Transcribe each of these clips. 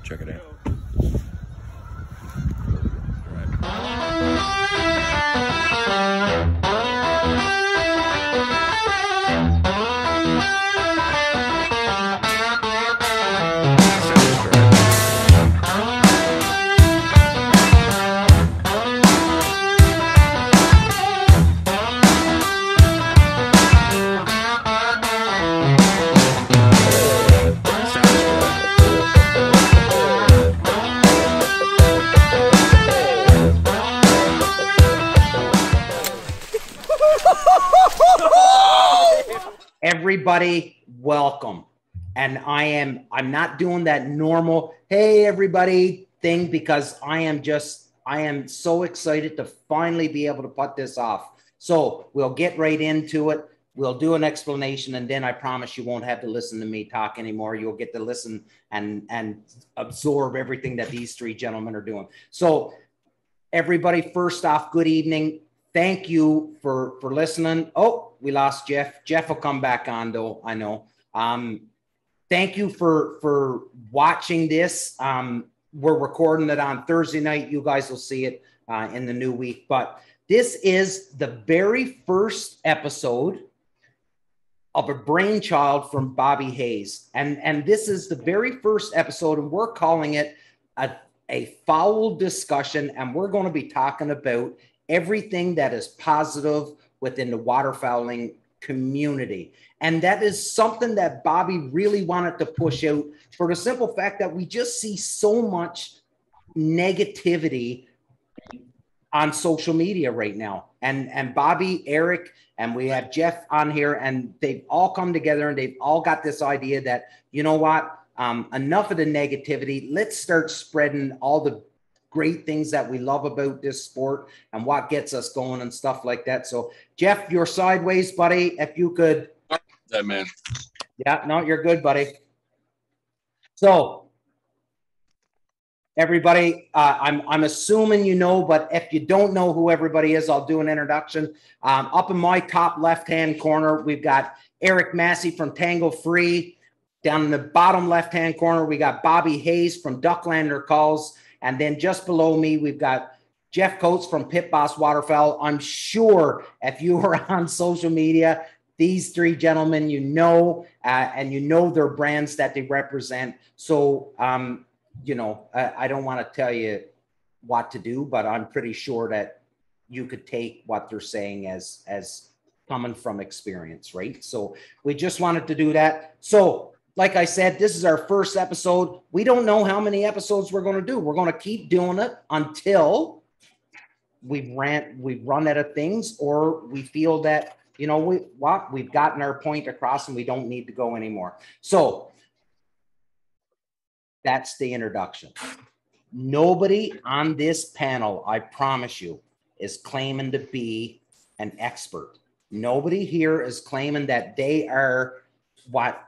Check it out. Everybody, welcome. And I'm not doing that normal, hey, everybody thing, because I am so excited to finally be able to put this off. So we'll get right into it. We'll do an explanation, and then I promise you won't have to listen to me talk anymore. You'll get to listen and absorb everything that these three gentlemen are doing. So everybody, first off, good evening. Thank you for listening. Oh, we lost Jeff. Jeff will come back on, though, I know. Thank you for watching this. We're recording it on Thursday night. You guys will see it in the new week. But this is the very first episode of a brainchild from Bobby Hayes. And this is the very first episode, and we're calling it a fowl discussion. And we're going to be talking about everything that is positive within the waterfowling community. And that is something that Bobby really wanted to push out for the simple fact that we just see so much negativity on social media right now. And Bobby, Eric, and we have Jeff on here, and they've all come together and they've all got this idea that, you know what, enough of the negativity. Let's start spreading all the great things that we love about this sport and what gets us going and stuff like that. So Jeff, you're sideways, buddy. If you could. That man. Yeah, no, you're good, buddy. So everybody, I'm assuming you know, but if you don't know who everybody is, I'll do an introduction. Up in my top left-hand corner, we've got Eric Massey from Tango Free. Down in the bottom left-hand corner, we got Bobby Hayes from Ducklander Calls. And then just below me, we've got Jeff Coates from Pit Boss Waterfowl. I'm sure if you were on social media, these three gentlemen, you know, and you know their brands that they represent. So, you know, I don't want to tell you what to do, but I'm pretty sure that you could take what they're saying as coming from experience, right? So we just wanted to do that. So, like I said, this is our first episode. We don't know how many episodes we're going to do. We're going to keep doing it until we've run out of things, or we feel that, you know, we've gotten our point across and we don't need to go anymore. So that's the introduction. Nobody on this panel, I promise you, is claiming to be an expert. Nobody here is claiming that they are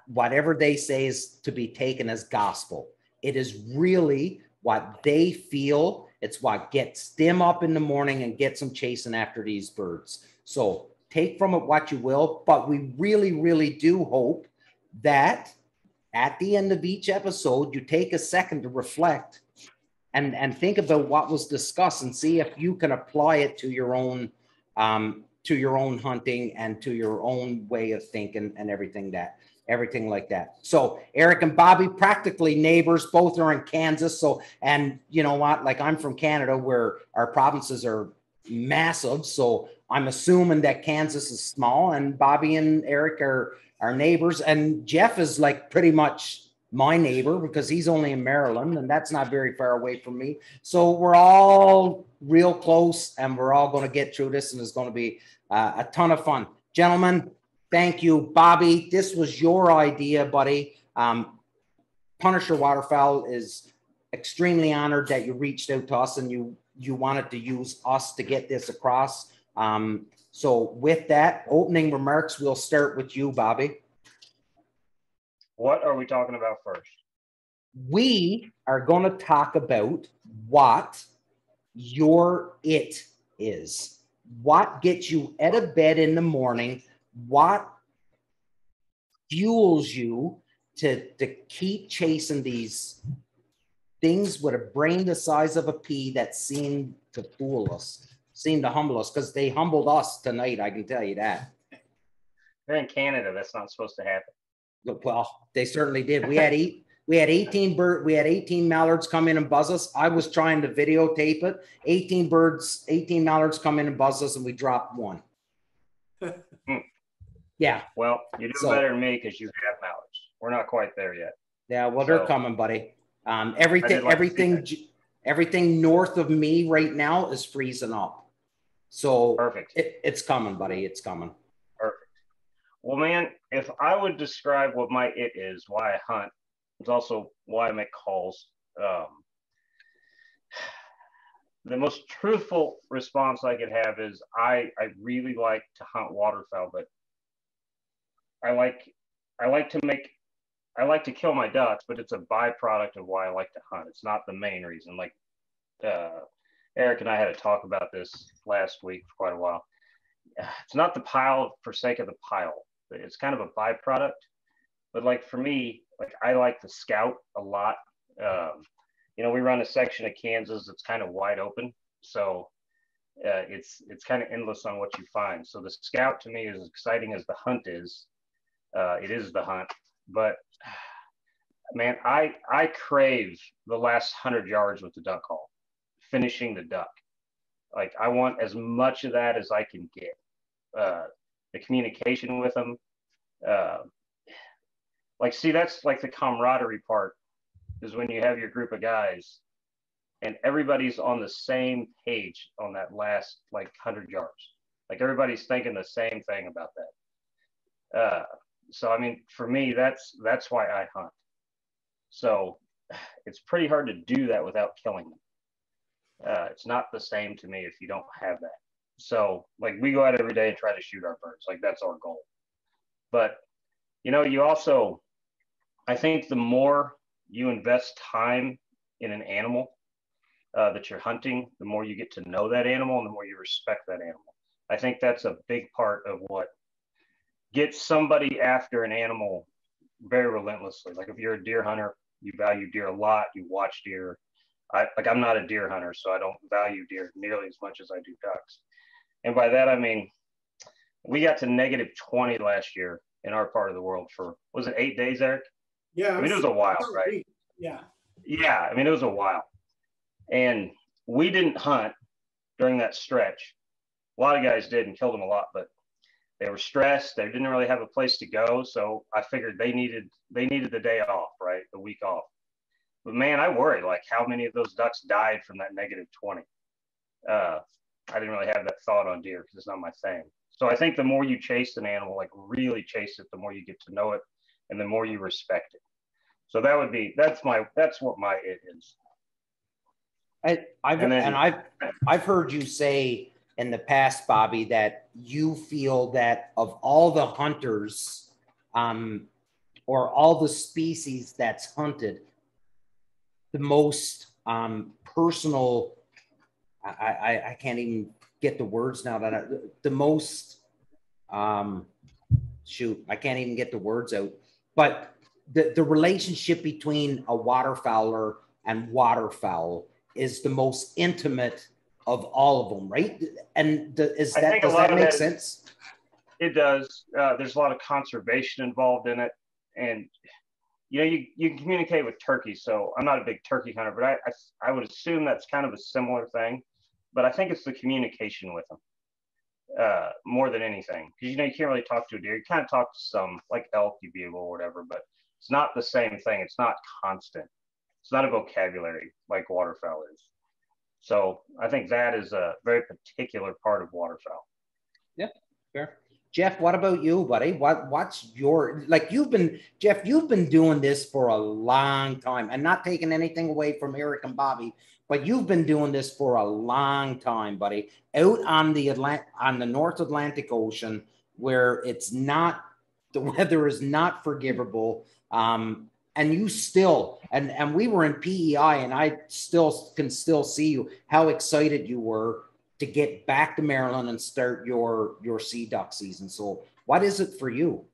whatever they say is to be taken as gospel. It is really what they feel. It's what gets them up in the morning and gets them chasing after these birds. So take from it what you will, but we really, really do hope that at the end of each episode, you take a second to reflect and think about what was discussed and see if you can apply it to your own hunting and to your own way of thinking and everything like that. So Eric and Bobby, practically neighbors, both are in Kansas. So, and you know what, like I'm from Canada where our provinces are massive. So I'm assuming that Kansas is small, and Bobby and Eric are neighbors. And Jeff is like pretty much my neighbor because he's only in Maryland, and that's not very far away from me. So we're all real close, and we're all going to get through this, and it's going to be a ton of fun. Gentlemen, thank you. Bobby, this was your idea, buddy. Punisher Waterfowl is extremely honored that you reached out to us and you wanted to use us to get this across. So with that, opening remarks, we'll start with you, Bobby. What are we talking about first? We are going to talk about what your it is. What gets you out of bed in the morning? What fuels you to keep chasing these things with a brain the size of a pea that seemed to fool us, seemed to humble us, because they humbled us tonight. I can tell you that. They're in Canada. That's not supposed to happen. Well, they certainly did. We had 18 mallards come in and buzz us. I was trying to videotape it. 18 mallards come in and buzz us, and we dropped one. Yeah. Well, you're doing better than me because you have mallards. We're not quite there yet. Yeah, well, they're coming, buddy. Everything north of me right now is freezing up. So perfect. It's coming, buddy. It's coming. Perfect. Well, man, if I would describe what my it is, why I hunt, it's also why I make calls. The most truthful response I could have is I really like to hunt waterfowl, but I like to kill my ducks, but it's a byproduct of why I like to hunt. It's not the main reason. Like Eric and I had a talk about this last week for quite a while. It's not the pile for sake of the pile. It's kind of a byproduct. But like for me, like I like the scout a lot. You know, we run a section of Kansas that's kind of wide open. So it's kind of endless on what you find. So the scout to me is as exciting as the hunt is. It is the hunt. But man, I crave the last 100 yards with the duck call, finishing the duck. Like I want as much of that as I can get. The communication with them. Like, see, that's like the camaraderie part is when you have your group of guys and everybody's on the same page on that last like 100 yards. Like everybody's thinking the same thing about that. So, I mean, for me, that's why I hunt. So it's pretty hard to do that without killing them. It's not the same to me if you don't have that. So like we go out every day and try to shoot our birds. Like that's our goal. But, you know, you also, I think the more you invest time in an animal that you're hunting, the more you get to know that animal and the more you respect that animal. I think that's a big part of what gets somebody after an animal very relentlessly. Like if you're a deer hunter, you value deer a lot, you watch deer. I'm not a deer hunter, so I don't value deer nearly as much as I do ducks. And by that, I mean, we got to -20 last year in our part of the world for, was it 8 days, Eric? Yeah. I mean, it was a while, right? Yeah. Yeah, I mean, it was a while. And we didn't hunt during that stretch. A lot of guys did and killed them a lot, but they were stressed. They didn't really have a place to go. So I figured they needed the day off, right? The week off. But man, I worried like how many of those ducks died from that -20. I didn't really have that thought on deer because it's not my thing. So I think the more you chase an animal, like really chase it, the more you get to know it and the more you respect it. So that's what my it is. I've heard you say in the past, Bobby, that you feel that of all the hunters, or all the species that's hunted, the most personal, I can't even get the words now the most, shoot, I can't even get the words out, but the relationship between a waterfowler and waterfowl is the most intimate of all of them, right? And does that make sense? It does. There's a lot of conservation involved in it. And, you know, you can communicate with turkeys. So I'm not a big turkey hunter, but I would assume that's kind of a similar thing. But I think it's the communication with them more than anything. Because, you know, you can't really talk to a deer. You kind of talk to some, like elk, you'd be able or whatever, but it's not the same thing. It's not constant. It's not a vocabulary like waterfowl is. So I think that is a very particular part of waterfowl. Yeah, fair. Jeff, what about you, buddy? What's your, like, you've been doing this for a long time, and not taking anything away from Eric and Bobby, but you've been doing this for a long time, buddy, out on the North Atlantic Ocean, where it's not, the weather is not forgivable. And you still, and we were in PEI, and I can still see you, how excited you were to get back to Maryland and start your sea duck season. So what is it for you?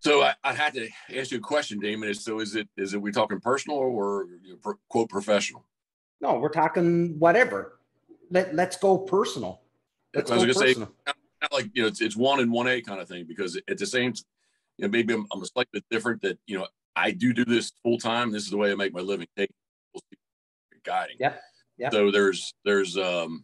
So I had to ask you a question, Damon. So is it we talking personal or quote professional? No, we're talking whatever. Let's go personal. Let's go personal. Say, kind of like, it's 1 and 1A kind of thing, because at the same, maybe I'm a slightly bit different, that, I do this full time. This is the way I make my living. Guiding. Yep. Yep. So there's the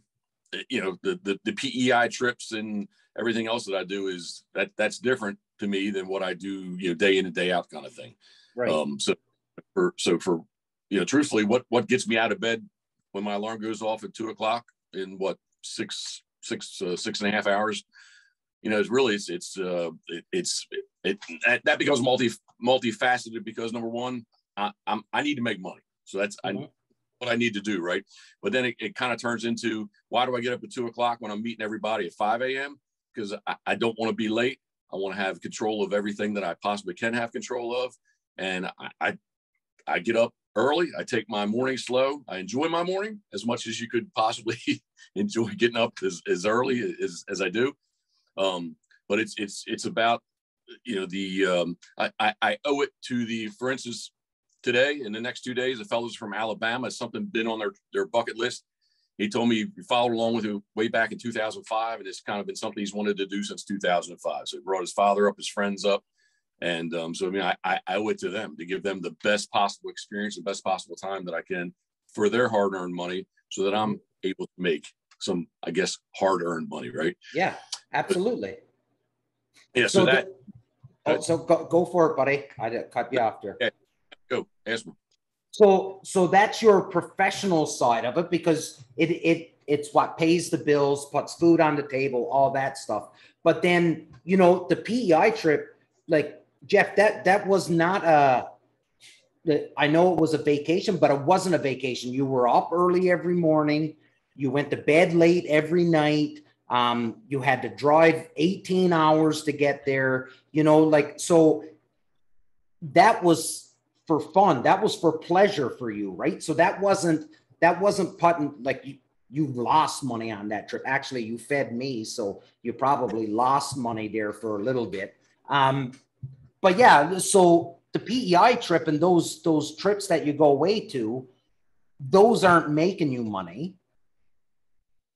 PEI trips and everything else that I do is that's different to me than what I do, day in and day out kind of thing. Right. So for truthfully, what gets me out of bed when my alarm goes off at 2 o'clock in what, 6.5 hours, it's really, that becomes multifaceted, because number one, I need to make money. So that's what I need to do. Right. But then it kind of turns into, why do I get up at 2 o'clock when I'm meeting everybody at 5 a.m.? Because I don't want to be late. I want to have control of everything that I possibly can have control of. And I get up early. I take my morning slow. I enjoy my morning as much as you could possibly enjoy getting up as early as I do. But it's about, I owe it to for instance, today and the next 2 days, the fellows from Alabama, something been on their bucket list. He told me he followed along with it way back in 2005, and it's kind of been something he's wanted to do since 2005. So he brought his father up, his friends up. And so, I owe it to them to give them the best possible experience, the best possible time that I can for their hard-earned money, so that I'm able to make some, I guess, hard-earned money, right? Yeah, absolutely. But, yeah, so go for it, buddy. I cut you off there. Okay. Go, ask me. So that's your professional side of it, because it's what pays the bills, puts food on the table, all that stuff. But then, the PEI trip, like Jeff, that was not I know it was a vacation, but it wasn't a vacation. You were up early every morning. You went to bed late every night. You had to drive 18 hours to get there, so that was for fun. That was for pleasure for you, right? So that wasn't putting, like, you lost money on that trip. Actually, you fed me, so you probably lost money there for a little bit. But yeah, so the PEI trip and those trips that you go away to, those aren't making you money.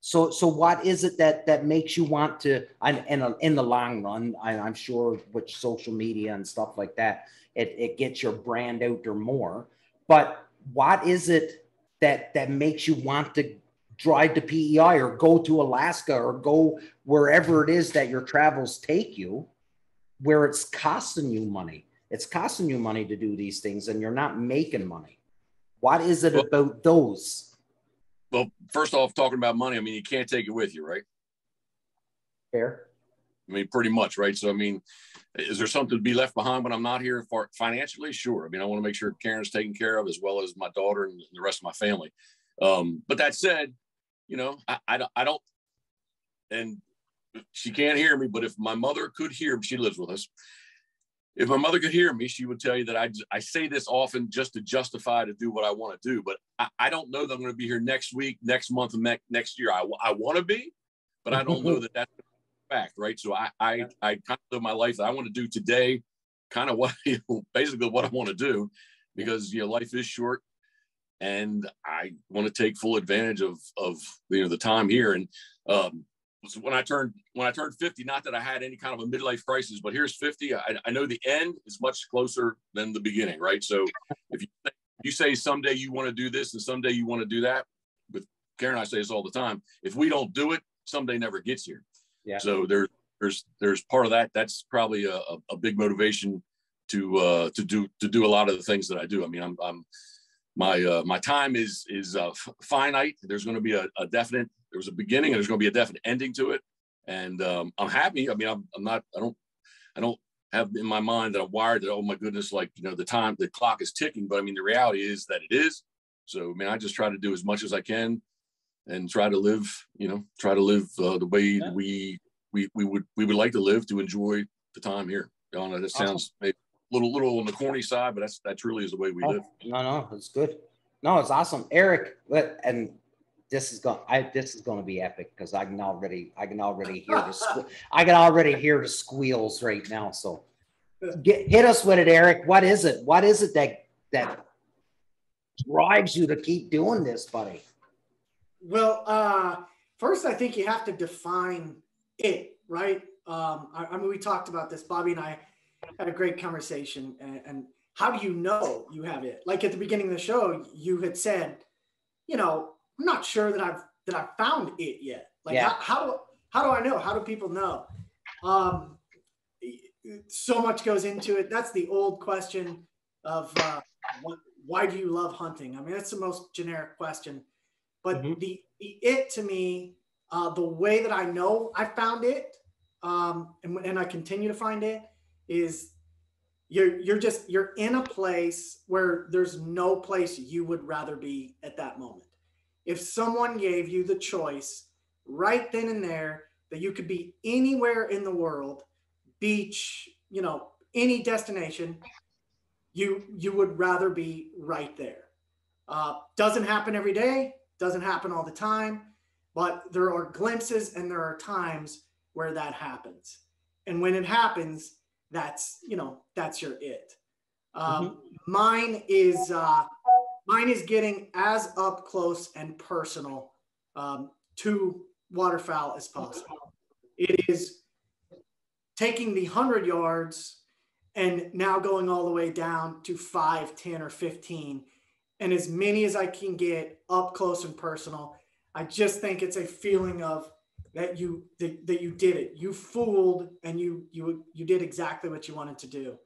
So what is it that makes you want to, in the long run, I'm sure with social media and stuff like that, it gets your brand out there more. But what is it that makes you want to drive to PEI or go to Alaska or go wherever it is that your travels take you, where it's costing you money? It's costing you money to do these things and you're not making money. What is it about those? Well, first off, talking about money, you can't take it with you, right? Fair. Pretty much, right? So, is there something to be left behind when I'm not here financially? Sure. I want to make sure Karen's taken care of, as well as my daughter and the rest of my family. But that said, I don't, and she can't hear me, but if my mother could hear me, she lives with us. If my mother could hear me, she would tell you that I say this often just to justify to do what I want to do. But I don't know that I'm going to be here next week, next month, and next year. I want to be, but I don't know that that's a fact, right? So I kind of live my life that I want to do today, kind of what basically what I want to do, because life is short, and I want to take full advantage of the time here. And so when I turned 50, not that I had any kind of a midlife crisis, but here's 50. I know the end is much closer than the beginning, right? So if you say someday you want to do this and someday you want to do that, with Karen, I say this all the time. If we don't do it, someday never gets here. Yeah. So there's part of that. That's probably a big motivation to do a lot of the things that I do. My time is finite. There's going to be a definite. There was a beginning, and there's going to be a definite ending to it. And I'm happy. I don't have in my mind that I'm wired that, oh my goodness, the clock is ticking. But the reality is that it is. So I just try to do as much as I can, and try to live the way we would like to live, to enjoy the time here. That sounds maybe a little on the corny side, but that truly is the way we live. No, it's good. No, it's awesome, Eric. And this is going to be epic, because I can already hear the squeals right now. So hit us with it, Eric. What is it? What is it that drives you to keep doing this, buddy? Well, first, I think you have to define it, right? I mean, we talked about this. Bobby and I had a great conversation. And how do you know you have it? Like at the beginning of the show, you had said, you know, I'm not sure that I've found it yet. Like, how do I know? How do people know? So much goes into it. That's the old question of why do you love hunting? I mean, that's the most generic question. But the it to me, the way that I know I found it, and I continue to find it, is you're in a place where there's no place you would rather be at that moment. If someone gave you the choice right then and there that you could be anywhere in the world, beach, you know, any destination, you would rather be right there. Doesn't happen every day, doesn't happen all the time, but there are glimpses and there are times where that happens. And when it happens, that's your it. Mine is getting as up close and personal to waterfowl as possible. It is taking the 100 yards and now going all the way down to 5, 10, or 15, and as many as I can get up close and personal. I just think it's a feeling of that you did it. You fooled, and you did exactly what you wanted to do.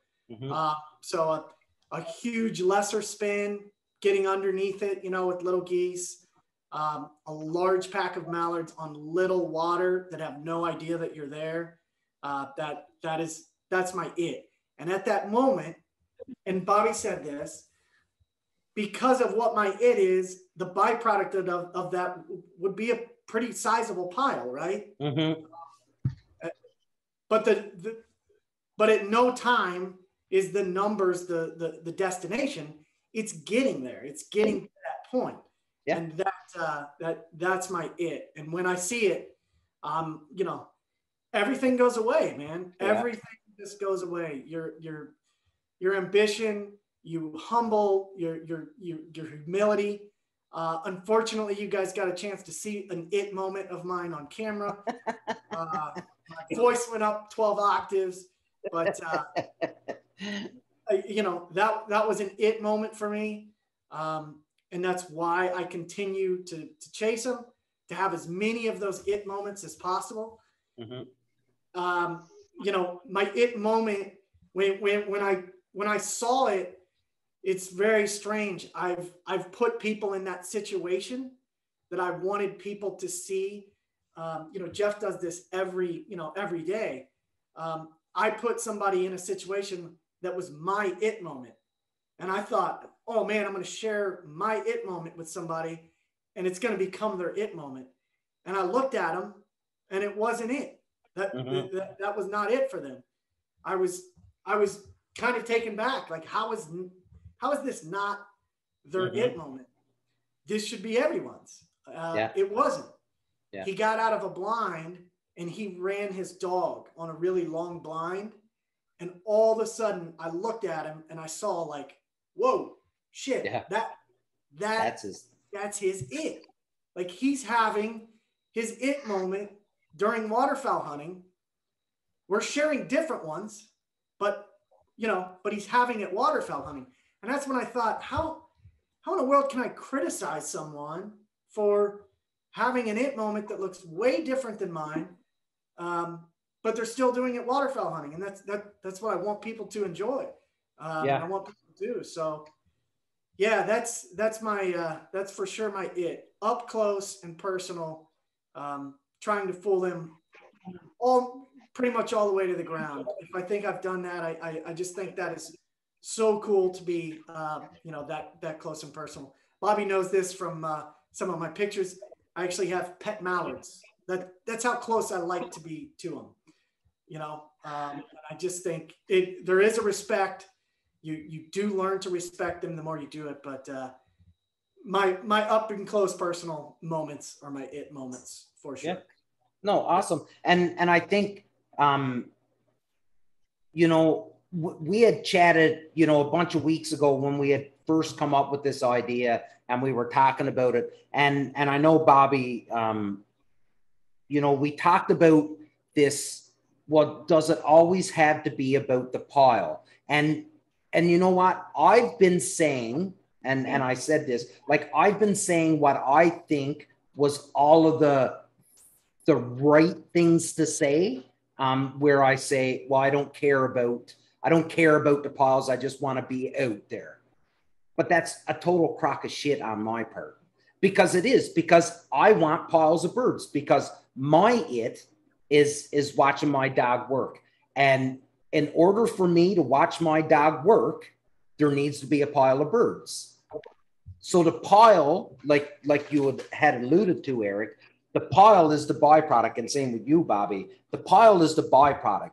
So a huge lesser spin, getting underneath it, you know, with little geese, a large pack of mallards on little water that have no idea that you're there. That's my it. And at that moment, and Bobby said this, because of what my it is, the byproduct of that would be a pretty sizable pile, right? But but at no time is the numbers the destination. It's getting there. It's getting to that point. Yeah. And that's my it. And when I see it, you know, everything goes away, man. Yeah. Everything just goes away. Your ambition, you humble, your humility. Unfortunately, you guys got a chance to see an it moment of mine on camera. My voice went up 12 octaves, but you know, that was an it moment for me. And that's why I continue to chase them, to have as many of those it moments as possible. You know, my it moment, when I saw it, it's very strange. I've put people in that situation that I wanted people to see. You know, Jeff does this every day. I put somebody in a situation that was my it moment. And I thought, oh man, I'm going to share my it moment with somebody and it's going to become their it moment. And I looked at them and it wasn't it. That was not it for them. I was kind of taken back. Like, how is this not their it moment? This should be everyone's. It wasn't. Yeah. He got out of a blind and he ran his dog on a really long blind. And all of a sudden I looked at him and I saw, like, whoa, shit, that's his it. Like, he's having his it moment during waterfowl hunting. We're sharing different ones, but he's having it waterfowl hunting. And that's when I thought, how in the world can I criticize someone for having an it moment that looks way different than mine, but they're still doing it waterfowl hunting? And that's what I want people to enjoy. I want people to do. So yeah, that's my that's for sure my it. Up close and personal, trying to fool them pretty much all the way to the ground. If I think I've done that, I just think that is so cool to be that close and personal. Bobby knows this from some of my pictures. I actually have pet mallards. That's how close I like to be to them. I just think there is a respect. You do learn to respect them the more you do it. But my up and close personal moments are my it moments for sure. Yeah. No, awesome. And I think, we had chatted, you know, a bunch of weeks ago when we had first come up with this idea and we were talking about it. And I know, Bobby, you know, we talked about this. Well, does it always have to be about the pile? And you know what? I've been saying, and I said this, like, I've been saying what I think was all of the right things to say, where I say, well, I don't care about the piles. I just want to be out there. But that's a total crock of shit on my part, because I want piles of birds, because my it is watching my dog work. And in order for me to watch my dog work, there needs to be a pile of birds. So the pile, like you had alluded to, Eric, the pile is the byproduct, and same with you, Bobby. The pile is the byproduct.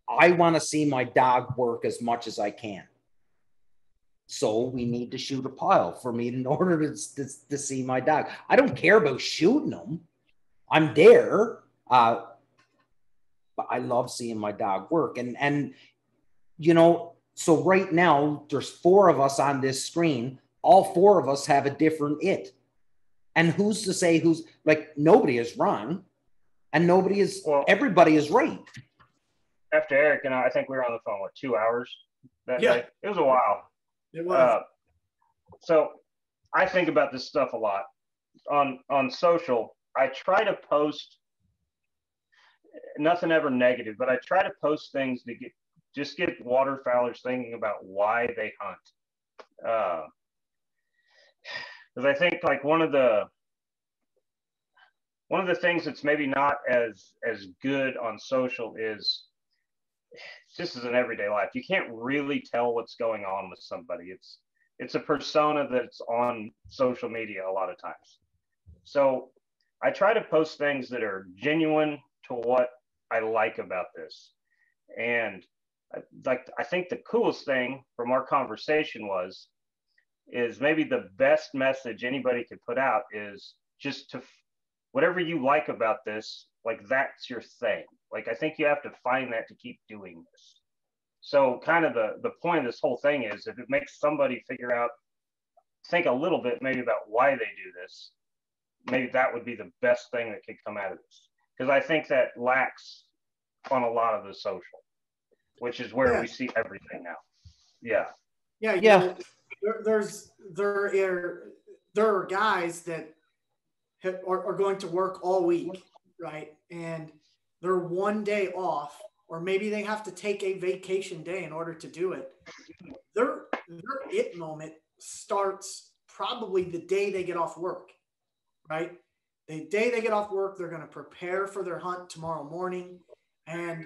I want to see my dog work as much as I can. So we need to shoot a pile for me in order to see my dog. I don't care about shooting them. I'm there. But I love seeing my dog work. And you know, so right now there's 4 of us on this screen. All 4 of us have a different it. And who's to say who's, like, nobody is wrong and everybody is right. After Eric and I think we were on the phone, 2 hours that Yeah. day? It was a while. It was. So I think about this stuff a lot on social. I try to post nothing ever negative, but I try to post things to get waterfowlers thinking about why they hunt. Because I think, like, one of the things that's maybe not as good on social is just as in everyday life. You can't really tell what's going on with somebody. It's a persona that's on social media a lot of times. So I try to post things that are genuine to what I like about this. And I think the coolest thing from our conversation is maybe the best message anybody could put out is just to whatever you like about this, like, that's your thing. Like, I think you have to find that to keep doing this. So kind of the point of this whole thing is, if it makes somebody think a little bit maybe about why they do this, maybe that would be the best thing that could come out of this. Because I think that lacks on a lot of the social, which is where we see everything now. Yeah. Yeah. You know, there are guys that are going to work all week, right? And they're one day off, or maybe they have to take a vacation day in order to do it. Their it moment starts probably the day they get off work, right? The day they get off work, they're going to prepare for their hunt tomorrow morning. And,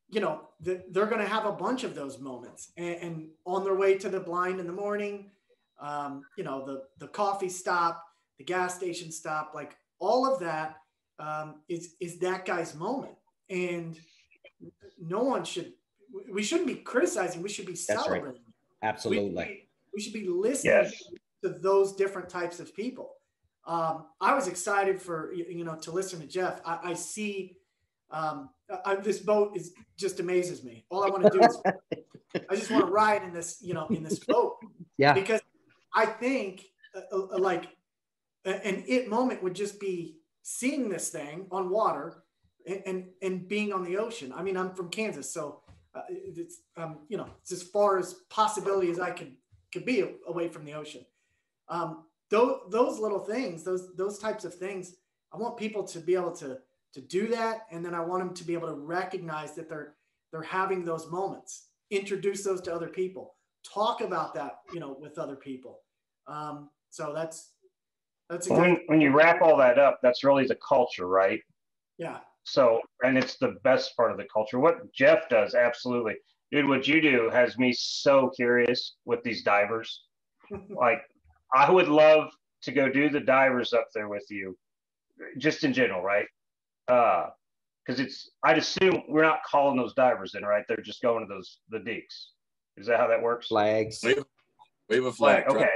you know, they're going to have a bunch of those moments. And on their way to the blind in the morning, you know, the coffee stop, the gas station stop, like, all of that is that guy's moment. And we shouldn't be criticizing. We should be celebrating. Right. Absolutely. We should be listening to those different types of people. I was excited to listen to Jeff. I see this boat just amazes me. All I want to do is I just want to ride in this boat. Yeah. Because I think like an it moment would just be seeing this thing on water and being on the ocean. I mean, I'm from Kansas, so it's it's as far as possibility as I could be away from the ocean. Those little things, those types of things, I want people to be able to do that, and then I want them to be able to recognize that they're having those moments. Introduce those to other people. Talk about that, with other people. So that's when you wrap all that up, that's really the culture, right? Yeah. So, and it's the best part of the culture. What Jeff does, absolutely. Dude, what you do has me so curious with these divers. Like, I would love to go do the divers up there with you, just in general, right? Because I'd assume we're not calling those divers in, right? They're just going to the deeks. Is that how that works? Flags. Wave a flag. Okay.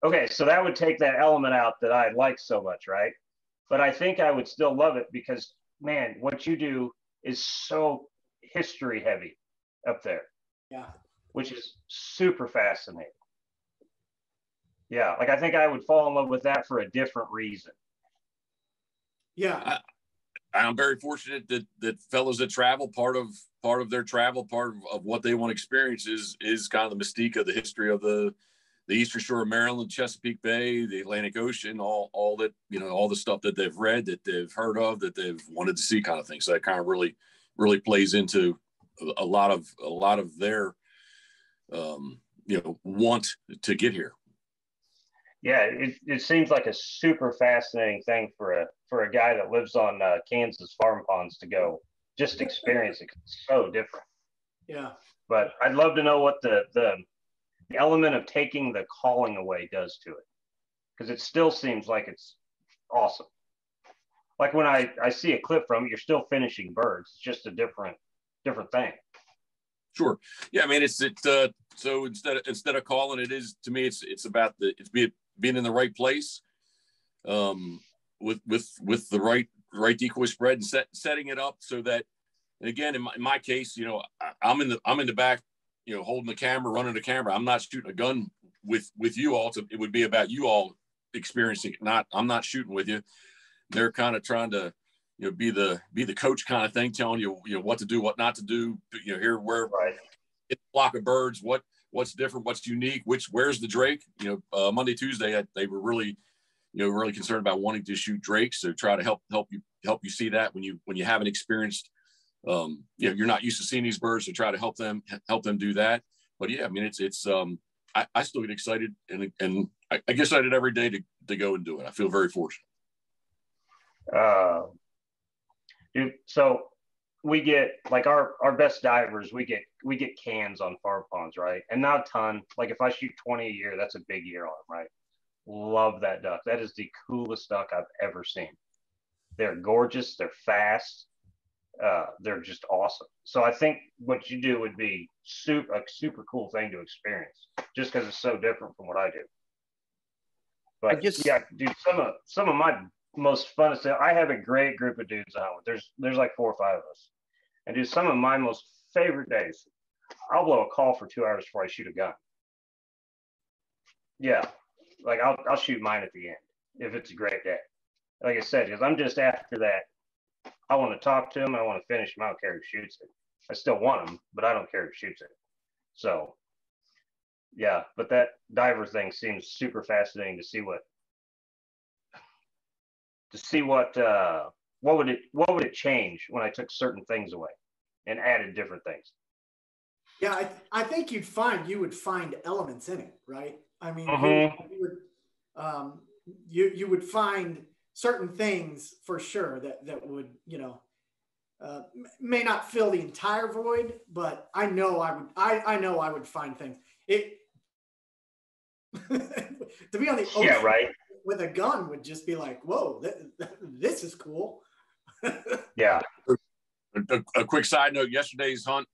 Okay, so that would take that element out that I like so much, right? But I think I would still love it because, man, what you do is so history heavy. up there. Yeah. Which is super fascinating. Yeah, like I think I would fall in love with that for a different reason. Yeah. I'm very fortunate that fellows that travel, part of their travel, part of what they want to experience is kind of the mystique of the history of the Eastern Shore of Maryland, Chesapeake Bay, the Atlantic Ocean, all that, you know, all the stuff that they've read, that they've heard of, that they've wanted to see, kind of thing. So that kind of really plays into a lot of their want to get here. Yeah, it seems like a super fascinating thing for a guy that lives on Kansas farm ponds to go just experience it. It's so different. Yeah. But I'd love to know what the element of taking the calling away does to it, because it still seems like it's awesome. Like when I see a clip from it, you're still finishing birds. It's just a different thing. Sure. Yeah, I mean, so instead of calling, it is, to me, it's about being in the right place, with the right decoy spread, and setting it up so that, and again, in my case, you know, I'm in the back, you know, holding the camera, running the camera. I'm not shooting a gun with you all. It would be about you all experiencing it. I'm not shooting with you. They're kind of trying to, you know, be the coach kind of thing, telling you, you know, what to do, what not to do. You know, here where right. It's a flock of birds, what's different, what's unique, where's the drake. You know, Monday, Tuesday, they were really concerned about wanting to shoot drakes. So try to help you see that when you haven't experienced, you know, you're not used to seeing these birds, so try to help them do that. But yeah, I mean, it's I still get excited, and I get excited every day to go and do it. I feel very fortunate. Dude, so we get, like, our best divers, we get cans on farm ponds, right? And not a ton. Like if I shoot 20 a year, that's a big year on them, right? Love that duck. That is the coolest duck I've ever seen. They're gorgeous. They're fast. They're just awesome. So I think what you do would be a super cool thing to experience, just because it's so different from what I do. But yeah, dude, some of my most funnest stuff. I have a great group of dudes on. There's like 4 or 5 of us, and dude, some of my most favorite days, I'll blow a call for 2 hours before I shoot a gun. Yeah, like I'll shoot mine at the end if it's a great day. Like I said, because I'm just after that. I want to talk to him. I want to finish him. I don't care who shoots it. I still want him, but I don't care who shoots it. So, yeah. But that diver thing seems super fascinating to see what would it change when I took certain things away and added different things. Yeah, I think you would find elements in it, right? I mean, you would find certain things for sure that would, you know, may not fill the entire void, but I know I would find things. To be on the ocean, yeah, right, with a gun would just be like, whoa, this is cool. Yeah. A quick side note: yesterday's hunt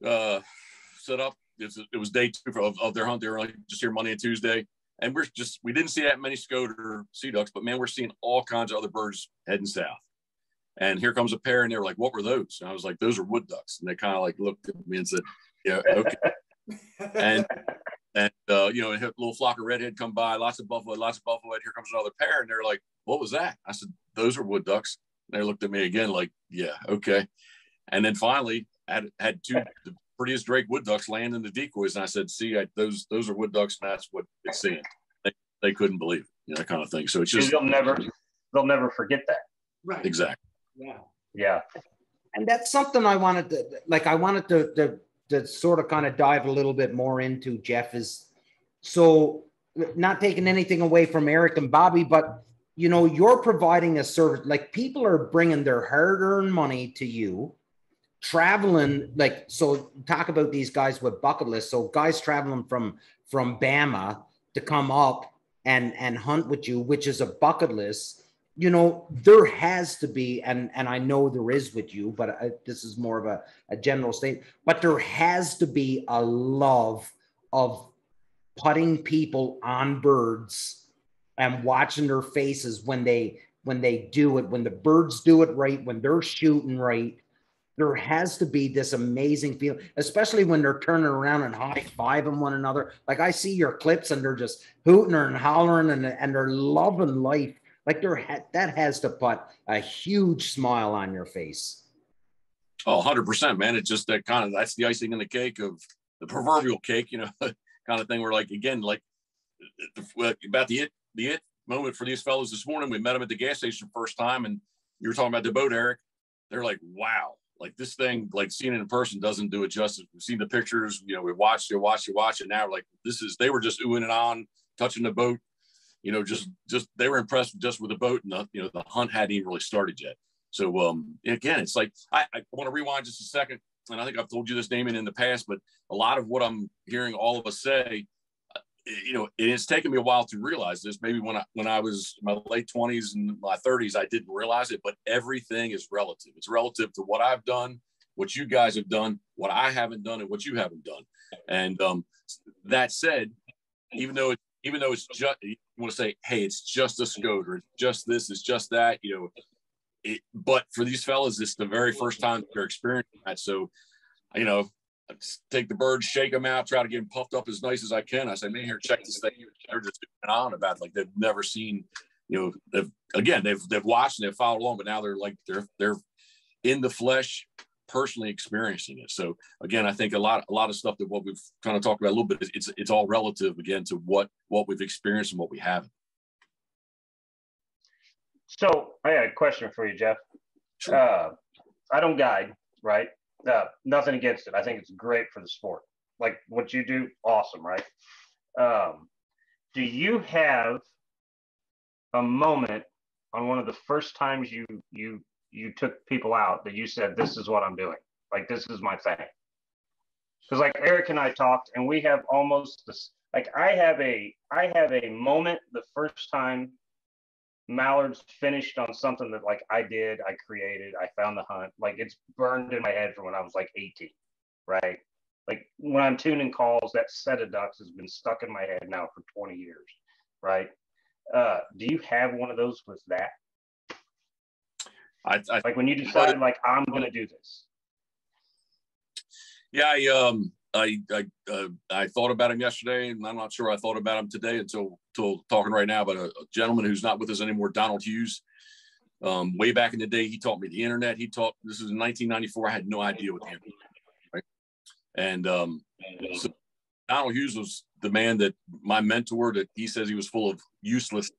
set up. It was day 2 of their hunt. They were just here Monday and Tuesday. And we didn't see that many Scoter sea ducks, but man, we're seeing all kinds of other birds heading south. And here comes a pair, and they were like, "What were those?" And I was like, "Those are wood ducks." And they kind of like looked at me and said, "Yeah, okay." and you know, a little flock of redhead come by, lots of buffalo. Here comes another pair, and they're like, "What was that?" I said, "Those are wood ducks." And they looked at me again, like, "Yeah, okay." And then finally, had 2 the prettiest drake wood ducks land in the decoys, and I said, "See, those are wood ducks, and that's what it's seeing." They couldn't believe it, you know, that kind of thing. So it's just they'll never forget that. Right. Exactly. Yeah. And that's something I wanted to sort of kind of dive a little bit more into, Jeff, is so not taking anything away from Eric and Bobby, but, you know, you're providing a service. Like, people are bringing their hard-earned money to you, traveling, like, so talk about these guys with bucket lists. So guys traveling from Bama to come up and hunt with you, which is a bucket list. You know, there has to be, and I know there is with you, but this is more of a general statement, but there has to be a love of putting people on birds and watching their faces when they do it, when the birds do it right, when they're shooting right. there has to be this amazing feeling, especially when they're turning around and high-fiving one another. Like I see your clips and they're just hooting and hollering and they're loving life. Like that has to put a huge smile on your face. Oh, 100%, man. It's just that's the icing on the cake of the proverbial cake, you know, kind of thing where, like, again, like about the it moment for these fellows this morning. We met them at the gas station first time, and you were talking about the boat, Eric. They're like, wow, like this thing, like seeing it in person doesn't do it justice. We've seen the pictures, you know, we watched, and now like they were just oohing and on, touching the boat, you know, just they were impressed just with the boat, and the hunt hadn't even really started yet. So again, it's like I want to rewind just a second, and I think I've told you this, Damon, in the past, but a lot of what I'm hearing all of us say, you know, it's taken me a while to realize this. Maybe when I was in my late 20s and my 30s, I didn't realize it, but everything is relative. It's relative to what I've done, what you guys have done, what I haven't done, and what you haven't done. And that said, even though it's just, you want to say, hey, it's just a Scode, or it's just this, it's just that, you know, but for these fellas, it's the very first time they're experiencing that. So, you know, I take the birds, shake them out, try to get them puffed up as nice as I can. I say, man, here, check this thing. They're just on about it, like they've never seen, you know, they've watched and they've followed along, but now they're like, they're in the flesh, personally experiencing it. So again, I think a lot of stuff that what we've kind of talked about a little bit, it's all relative again to what we've experienced and what we haven't. So I had a question for you, Jeff. Sure. I don't guide, right? Nothing against it. I think it's great for the sport. Like what you do, awesome, right? Do you have a moment on one of the first times you took people out that you said, this is what I'm doing? Like, this is my thing? Because like Eric and I talked, and we have almost this, like I have a moment the first time mallards finished on something that like I created, I found the hunt, like it's burned in my head from when I was like 18, right? Like when I'm tuning calls, that set of ducks has been stuck in my head now for 20 years, right? Do you have one of those with that? I like when you decided like I'm gonna do this. Yeah, I thought about him yesterday, and I'm not sure I thought about him today until talking right now about a gentleman who's not with us anymore, Donald Hughes. Way back in the day, he taught me the internet. This is in 1994. I had no idea what the internet was, right? And so Donald Hughes was the man that my mentor, that he says he was full of useless,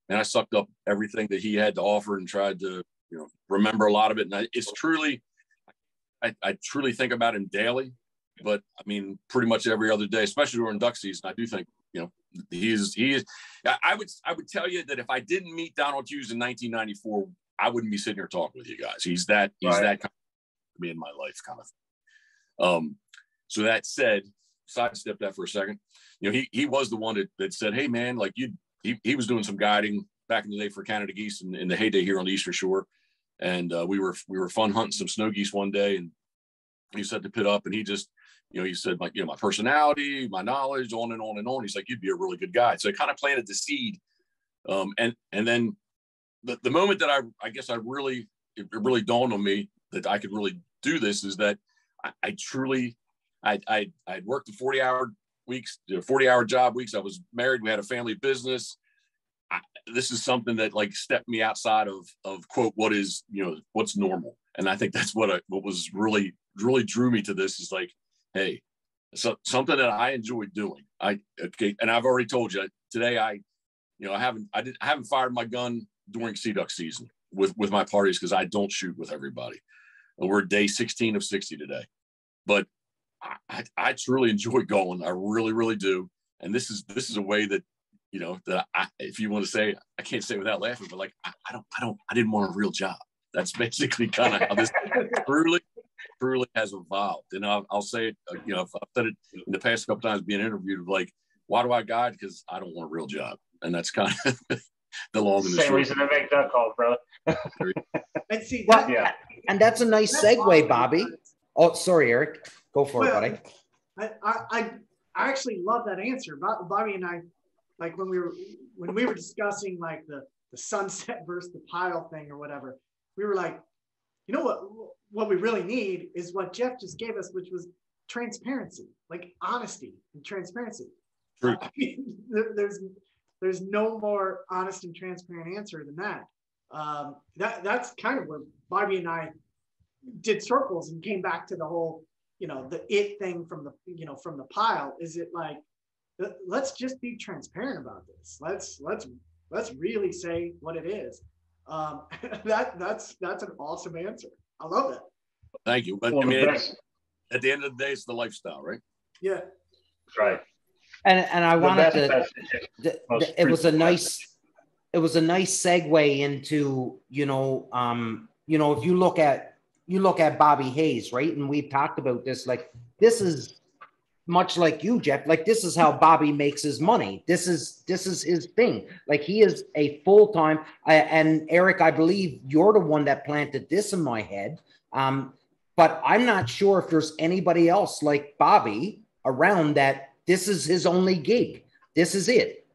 and I sucked up everything that he had to offer and tried to, you know, remember a lot of it. And it's truly, I truly think about him daily, but I mean, pretty much every other day, especially during duck season. I do think, you know, he is. I would tell you that if I didn't meet Donald Hughes in 1994, I wouldn't be sitting here talking with you guys. He's that kind of me in my life, kind of. So that said, sidestep that for a second. You know, he was the one that said, hey man, like he was doing some guiding back in the day for Canada geese in the heyday here on the Eastern Shore. And we were fun hunting some snow geese one day, and he set the pit up, and he just, you know, he said, like, you know, my personality, my knowledge, on and on and on. He's like, you'd be a really good guide. So it kind of planted the seed. And then the moment that I guess it really dawned on me that I could really do this is that I'd worked the 40-hour weeks, 40-hour job weeks. I was married. We had a family business. This is something that like stepped me outside of quote, what is, you know, what's normal. And I think that's what was really drew me to this is like, hey, so something that I enjoy doing. And I've already told you today, I haven't fired my gun during sea duck season with my parties, because I don't shoot with everybody. And we're day 16 of 60 today. But I truly enjoy going. I really, really do. And this is a way that, you know, that if you want to say, I can't say without laughing, but like, I didn't want a real job. That's basically kind of how this truly has evolved. And I'll say it, you know, I've said it in the past couple times being interviewed, like, why do I guide? Because I don't want a real job. And that's kind of the long and the short. Same reason I make duck calls, bro. And see, Yeah. And that's a nice segue, Bobby. Oh, sorry, Eric. Go for it, buddy. I actually love that answer. Bobby and I, like when we were discussing like the sunset versus the pile thing or whatever, we were like, you know what we really need is what Jeff just gave us, which was transparency, like honesty and transparency. True. There's no more honest and transparent answer than that. That's kind of where Bobby and I did circles and came back to the whole, the it thing from the pile. Is it like, let's just be transparent about this. Let's really say what it is. That's an awesome answer. I love that. Thank you. But Well, I mean, at the end of the day, it's the lifestyle, right? Yeah. Right. And I wanted to. It was a nice segue into if you look at Bobby Hayes, right? And we've talked about this. Like, this is much like you, Jeff. Like, this is how Bobby makes his money. This is his thing. Like, he is a full-time. And Eric, I believe you're the one that planted this in my head. But I'm not sure if there's anybody else like Bobby around that this is his only gig. This is it.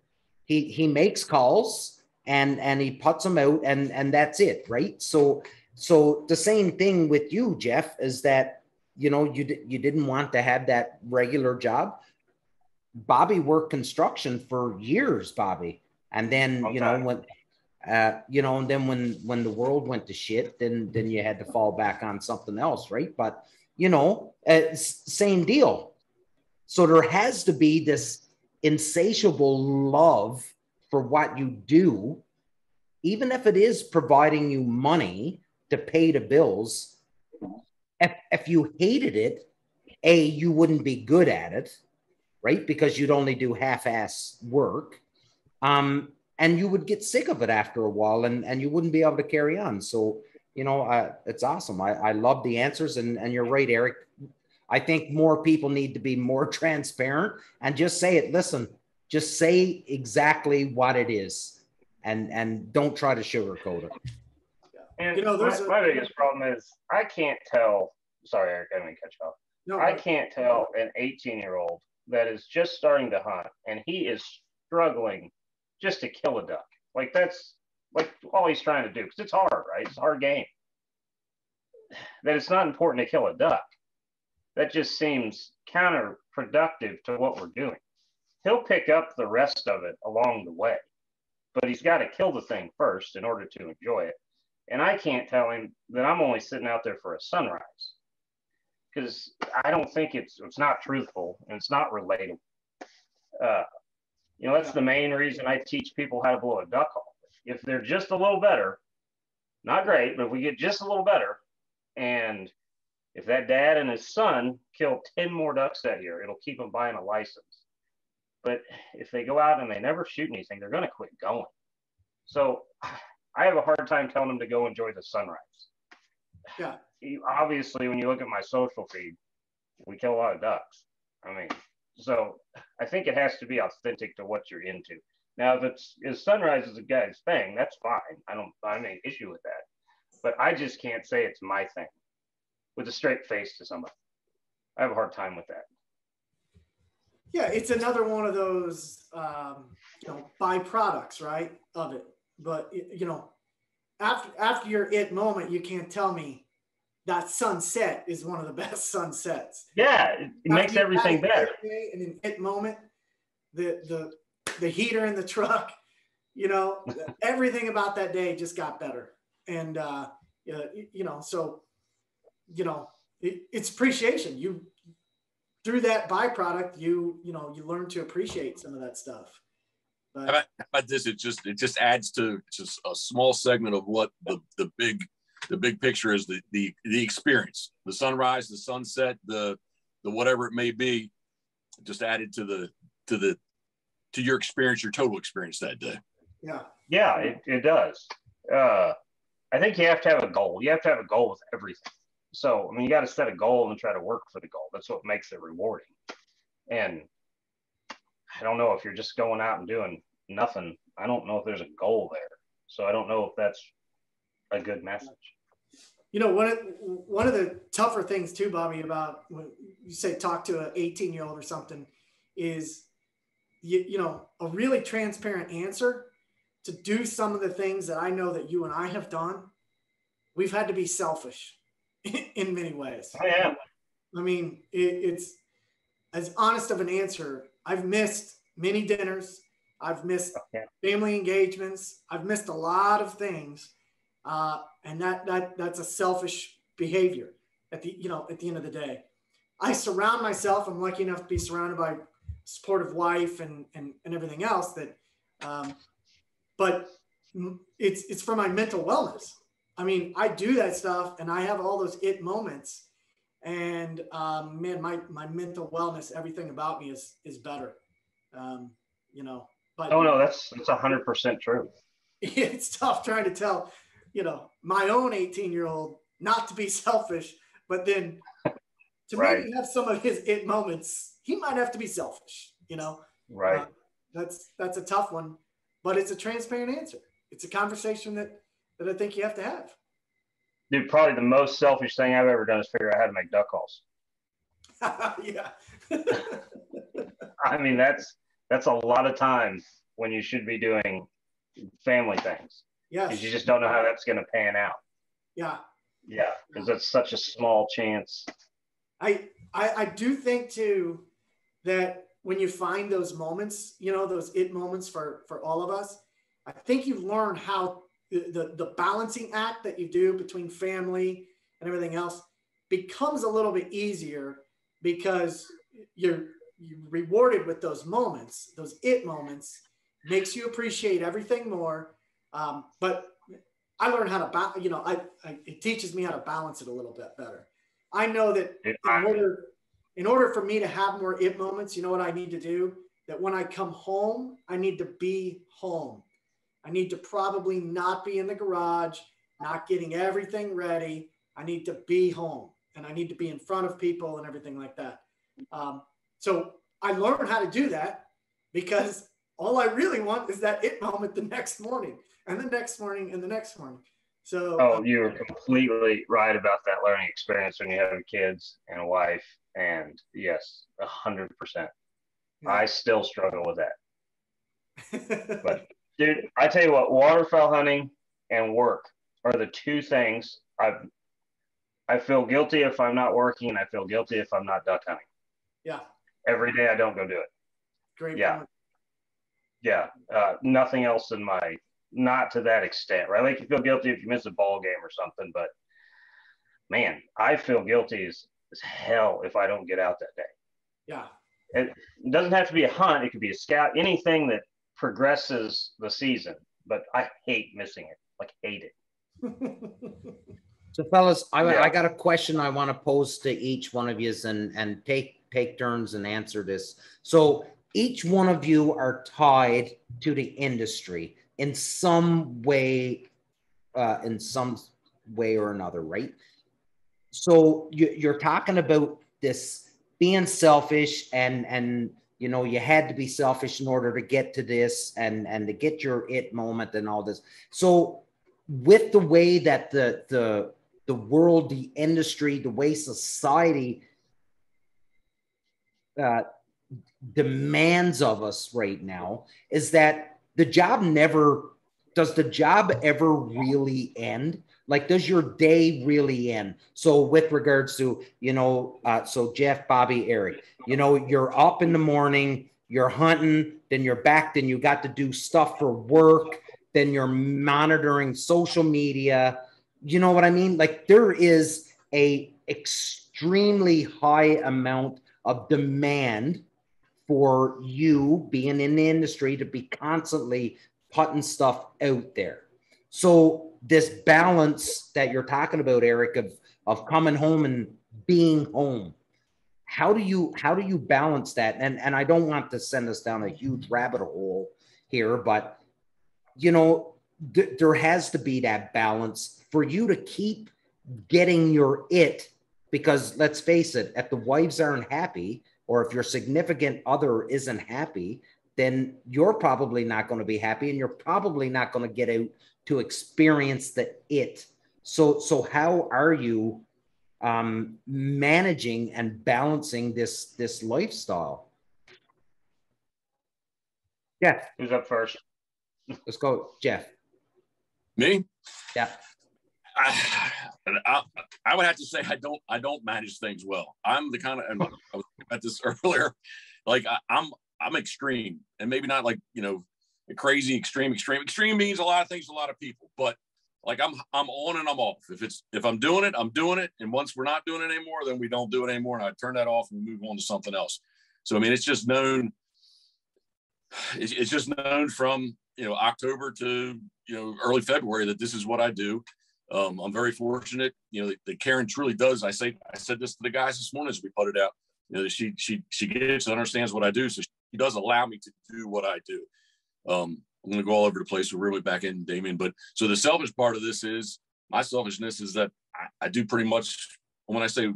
He makes calls and he puts them out and that's it, right? So the same thing with you, Jeff, is that you didn't want to have that regular job. Bobby worked construction for years, Bobby, and then when the world went to shit, then you had to fall back on something else, right? But same deal. So there has to be this insatiable love for what you do, even if it is providing you money to pay the bills. If you hated it, you wouldn't be good at it, right? Because you'd only do half-ass work. And you would get sick of it after a while and you wouldn't be able to carry on. So, it's awesome. I love the answers and you're right, Eric. I think more people need to be more transparent and just say it. Listen, just say exactly what it is and don't try to sugarcoat it. And my biggest problem is I can't tell. Sorry, Eric, I didn't mean to cut you off. No, I can't tell an 18-year-old that is just starting to hunt and he is struggling just to kill a duck. Like, that's like all he's trying to do, because it's hard, right? It's a hard game. That it's not important to kill a duck. That just seems counterproductive to what we're doing. He'll pick up the rest of it along the way, but he's got to kill the thing first in order to enjoy it. And I can't tell him that I'm only sitting out there for a sunrise, because I don't think it's not truthful and it's not relatable. That's the main reason I teach people how to blow a duck hole. If they're just a little better, not great, but if we get just a little better, and if that dad and his son kill 10 more ducks that year, it'll keep them buying a license. But if they go out and they never shoot anything, they're going to quit going. So I have a hard time telling them to go enjoy the sunrise. Yeah. Obviously, when you look at my social feed, we kill a lot of ducks. So I think it has to be authentic to what you're into. Now, if sunrise is a guy's thing, that's fine. I don't have any issue with that. But I just can't say it's my thing with a straight face to somebody. I have a hard time with that. Yeah, it's another one of those, byproducts, right, of it. But, after your it moment, you can't tell me that sunset is one of the best sunsets. Yeah, it makes everything better. And an it moment, the heater in the truck, everything about that day just got better. And, it's appreciation. You, through that byproduct, you learn to appreciate some of that stuff. But how about this? It just adds to just a small segment of what the big picture is, the experience, the sunrise, the sunset, the whatever it may be, just added to your experience, your total experience that day. Yeah, it does. I think you have to have a goal. You have to have a goal with everything. So, you got to set a goal and try to work for the goal. That's what makes it rewarding. And I don't know if you're just going out and doing nothing. I don't know if there's a goal there. So I don't know if that's a good message. One of the tougher things too, Bobby, about when you say talk to an 18-year-old or something is, a really transparent answer to do some of the things that I know that you and I have done, we've had to be selfish in many ways. Oh, yeah. I mean, it's as honest of an answer. I've missed many dinners. I've missed family engagements. I've missed a lot of things. And that's a selfish behavior at the end of the day. I surround myself. I'm lucky enough to be surrounded by a supportive wife and everything else that, but it's for my mental wellness. I mean, I do that stuff and I have all those it moments, and man, my mental wellness, everything about me is better. But oh no, that's 100% true. It's tough trying to tell, my own 18-year-old not to be selfish, but then to maybe have some of his it moments, he might have to be selfish, Right. That's a tough one, but it's a transparent answer. It's a conversation that I think you have to have. Dude, probably the most selfish thing I've ever done is figure out how to make duck calls. Yeah. I mean, that's a lot of time when you should be doing family things. Yes. Because you just don't know how that's going to pan out. Yeah. Yeah, because it's such a small chance. I do think too that when you find those moments, those it moments for all of us, I think you learn how the balancing act that you do between family and everything else becomes a little bit easier because you're rewarded with those moments, those it moments, makes you appreciate everything more. But I learned how to, it teaches me how to balance it a little bit better. I know that in order for me to have more it moments, you know what I need to do? That when I come home, I need to be home. I need to probably not be in the garage, not getting everything ready. I need to be home and I need to be in front of people and everything like that. So I learned how to do that because all I really want is that it moment the next morning and the next morning and the next morning. So you were completely right about that learning experience when you have kids and a wife. And yes, 100%. Yeah. I still struggle with that. But dude, I tell you what, waterfowl hunting and work are the two things I feel guilty if I'm not working, and I feel guilty if I'm not duck hunting. Yeah. Every day I don't go do it. Great. Yeah. Point. Yeah. Nothing else not to that extent, right? Like you feel guilty if you miss a ball game or something, but man, I feel guilty as hell if I don't get out that day. Yeah. It doesn't have to be a hunt. It could be a scout, anything that progresses the season, but I hate missing it. Like hate it. So fellas, I got a question I want to pose to each one of you and take turns and answer this. So each one of you are tied to the industry in some way or another, right? So you're talking about this being selfish and you had to be selfish in order to get to this and to get your it moment and all this. So with the way that the world, the industry, the way society demands of us right now, is that does the job ever really end? Like, does your day really end? So with regards to, so Jeff, Bobby, Eric, you're up in the morning, you're hunting, then you're back, then you got to do stuff for work, then you're monitoring social media. You know what I mean? Like, there is a extremely high amount of demand for you being in the industry to be constantly putting stuff out there. So this balance that you're talking about, Eric, of coming home and being home, how do you balance that? And I don't want to send us down a huge rabbit hole here, but there has to be that balance for you to keep getting your it, because let's face it, if the wives aren't happy, or if your significant other isn't happy, then you're probably not going to be happy, and you're probably not going to get out to experience the it. So how are you managing and balancing this lifestyle? Jeff, who's up first? Let's go, Jeff. Me? Yeah. I would have to say I don't manage things well. I'm the kind of, and I was at this earlier, like I'm extreme, and maybe not like, you know, crazy extreme. Extreme means a lot of things to a lot of people, but like I'm on and I'm off. If I'm doing it, I'm doing it. And once we're not doing it anymore, then we don't do it anymore. And I turn that off and move on to something else. So, I mean, it's just known from, you know, October to, you know, early February that this is what I do. I'm very fortunate, you know, that Karen truly does. I said this to the guys this morning as we put it out, you know, she gets and understands what I do. So she does allow me to do what I do. I'm going to go all over the place. We're really back in, Damien. But so the selfish part of this is, my selfishness is that I do pretty much, when I say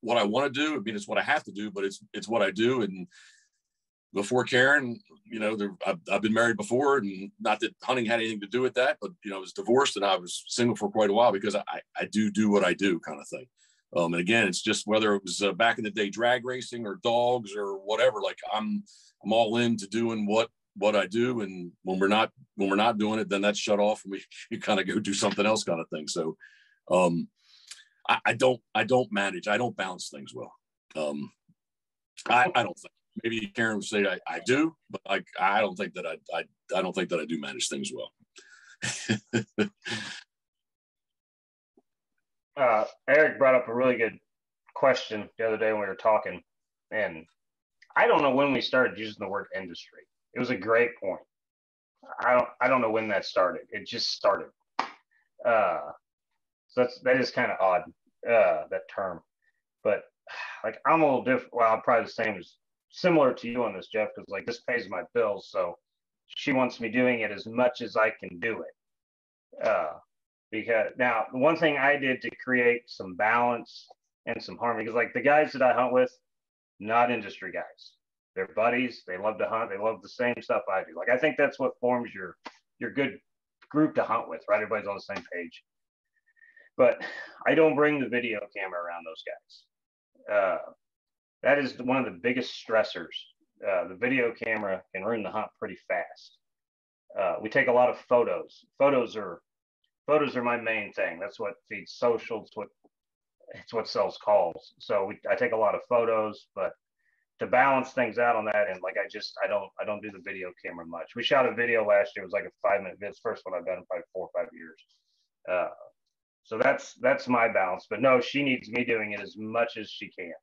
what I want to do, I mean, it's what I have to do, but it's what I do. And before Karen, you know, I've been married before, and not that hunting had anything to do with that, but, you know, I was divorced and I was single for quite a while because I do what I do, kind of thing. And again, it's just whether it was back in the day, drag racing or dogs or whatever, like I'm all into doing what I do. And when we're not doing it, then that's shut off and you kind of go do something else, kind of thing. So, I don't manage, I don't balance things well. I don't think, maybe Karen would say I do, but I don't think that I don't think that I do manage things well. Eric brought up a really good question the other day when we were talking, and I don't know when we started using the word industry. It was a great point. I don't know when that started. It just started. So that is kind of odd, that term. But like, I'm a little different. Well, I'm probably the same as similar to you on this, Jeff, because like this pays my bills. So she wants me doing it as much as I can do it. Because now the one thing I did to create some balance and some harmony, because like the guys that I hunt with, not industry guys. They're buddies. They love to hunt. They love the same stuff I do. Like, I think that's what forms your good group to hunt with, right? Everybody's on the same page. But I don't bring the video camera around those guys. That is one of the biggest stressors. The video camera can ruin the hunt pretty fast. We take a lot of photos. Photos are my main thing. That's what feeds social. It's what sells calls. So I take a lot of photos, but to balance things out on that end, like I don't do the video camera much. We shot a video last year. It was like a 5-minute video. It's the first one I've done in probably 4 or 5 years. So that's my balance. But no, she needs me doing it as much as she can.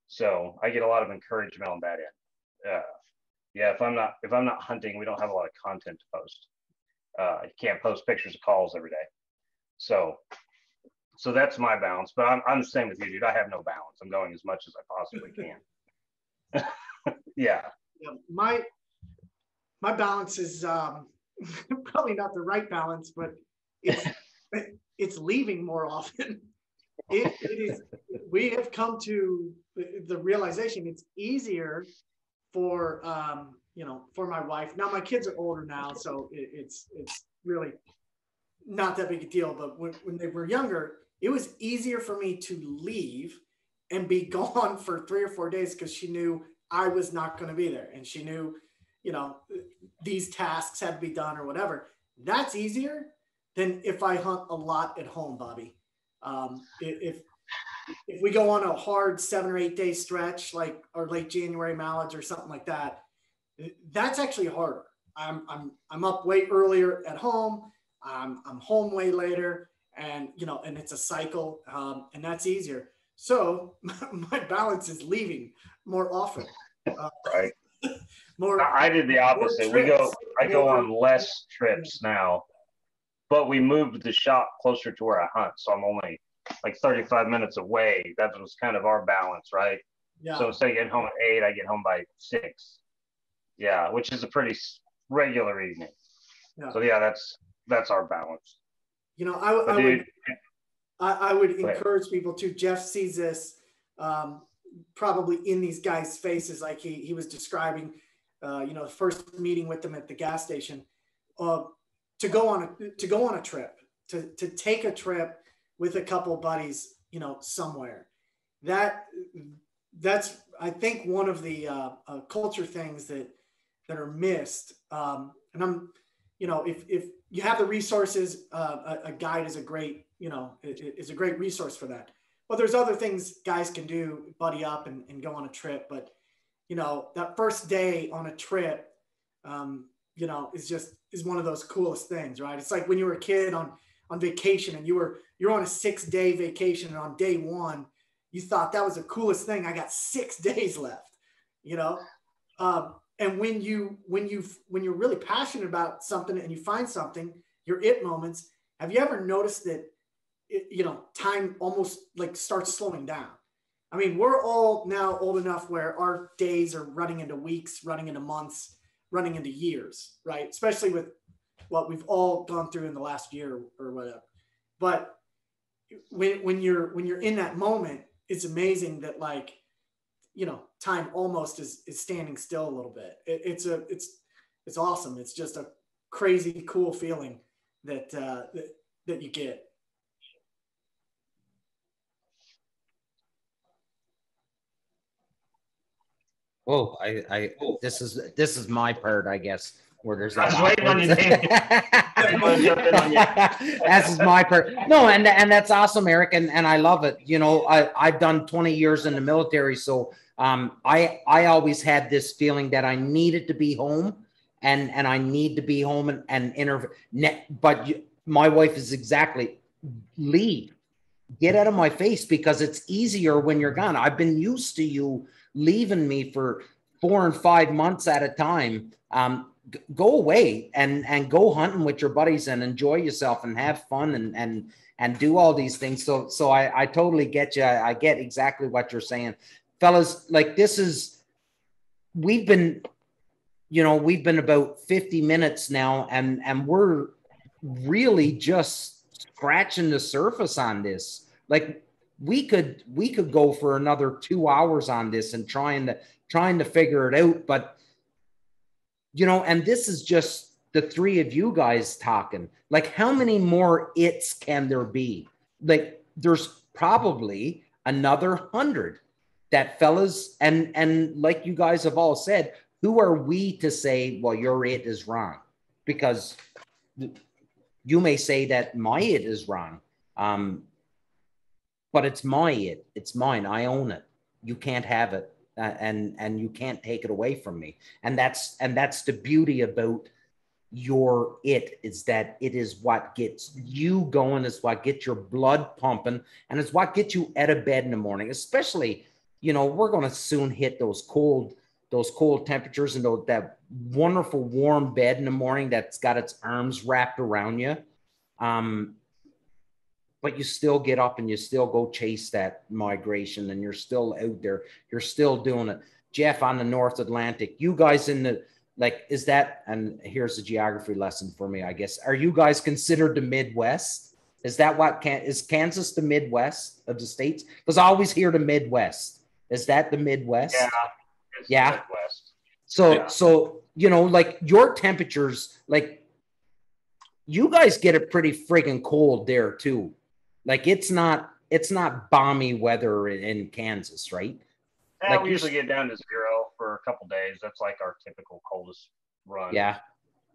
So I get a lot of encouragement on that end. Yeah, if I'm not hunting, we don't have a lot of content to post. You can't post pictures of calls every day. So that's my balance. But I'm the same with you, dude. I have no balance. I'm going as much as I possibly can. Yeah. My balance is probably not the right balance, but it's leaving more often. It is. We have come to the realization it's easier for for my wife. Now my kids are older now, so it's really not that big a deal. But when they were younger, it was easier for me to leave and be gone for 3 or 4 days because she knew I was not going to be there, and she knew, these tasks had to be done or whatever. That's easier than if I hunt a lot at home, Bobby. If we go on a hard 7 or 8 day stretch, like our late January mallards or something like that, that's actually harder. I'm up way earlier at home. I'm home way later, and and it's a cycle, and that's easier. So my balance is leaving more often. Right. I did the opposite. I go on less trips now, but we moved the shop closer to where I hunt, so I'm only like 35 minutes away. That was kind of our balance, right? Yeah. So instead of getting home at 8, I get home by 6. Yeah, which is a pretty regular evening. Yeah. So yeah, that's our balance. I would encourage people to. Jeff sees this probably in these guys' faces, like he was describing. The first meeting with them at the gas station, to go on a trip, to take a trip with a couple buddies, somewhere. That's I think one of the culture things that are missed. And you know, if you have the resources, a guide is a great, you know, is a great resource for that. But there's other things guys can do, buddy up and go on a trip. But, you know, that first day on a trip, you know, is one of those coolest things, right? It's like when you were a kid on vacation and you're on a 6-day vacation, and on day 1, you thought that was the coolest thing. I got 6 days left, you know? And when you're really passionate about something and you find something, your it moments, have you ever noticed that, you know, time almost like starts slowing down? I mean, we're all now old enough where our days are running into weeks, running into months, running into years, right? Especially with what we've all gone through in the last year or whatever. But when you're in that moment, it's amazing that, like, you know, time almost is standing still a little bit. It's awesome. It's just a crazy cool feeling that you get. Oh, this is my part, I guess, where there's I was waiting on you, Dave. This is my part. No, and that's awesome, Eric, and I love it. You know, I've done 20 years in the military, so I always had this feeling that I needed to be home, and I need to be home and but my wife is exactly, leave, get out of my face, because it's easier when you're gone. I've been used to you leaving me for 4 and 5 months at a time. Go away and go hunting with your buddies and enjoy yourself and have fun and do all these things. So I totally get you. I get exactly what you're saying, fellas. Like, we've been about 50 minutes now, and we're really just scratching the surface on this. Like, we could go for another 2 hours on this and trying to figure it out. But, you know, and this is just the 3 of you guys talking. Like, how many more it's can there be? Like, there's probably another 100 that, fellas, and like you guys have all said, who are we to say, well, your it is wrong? Because you may say that my it is wrong. But it's my it. It's mine. I own it. You can't have it, and you can't take it away from me. And that's the beauty about your it, is that it is what gets you going. It's what gets your blood pumping, and it's what gets you out of bed in the morning. Especially, you know, we're going to soon hit those cold temperatures, and that wonderful warm bed in the morning that's got its arms wrapped around you. But you still get up and you still go chase that migration, and you're still out there. You're still doing it. Jeff, on the North Atlantic, you guys in the, like, is that, and here's the geography lesson for me, I guess. Are you guys considered the Midwest? Is that is Kansas the Midwest of the States? Because I always hear the Midwest. Is that the Midwest? Yeah. Yeah. The Midwest. So, you know, like, your temperatures, like, you guys get it pretty friggin' cold there too. Like, it's not balmy weather in Kansas, right? Yeah, like, we usually get down to 0 for a couple days. That's like our typical coldest run. Yeah.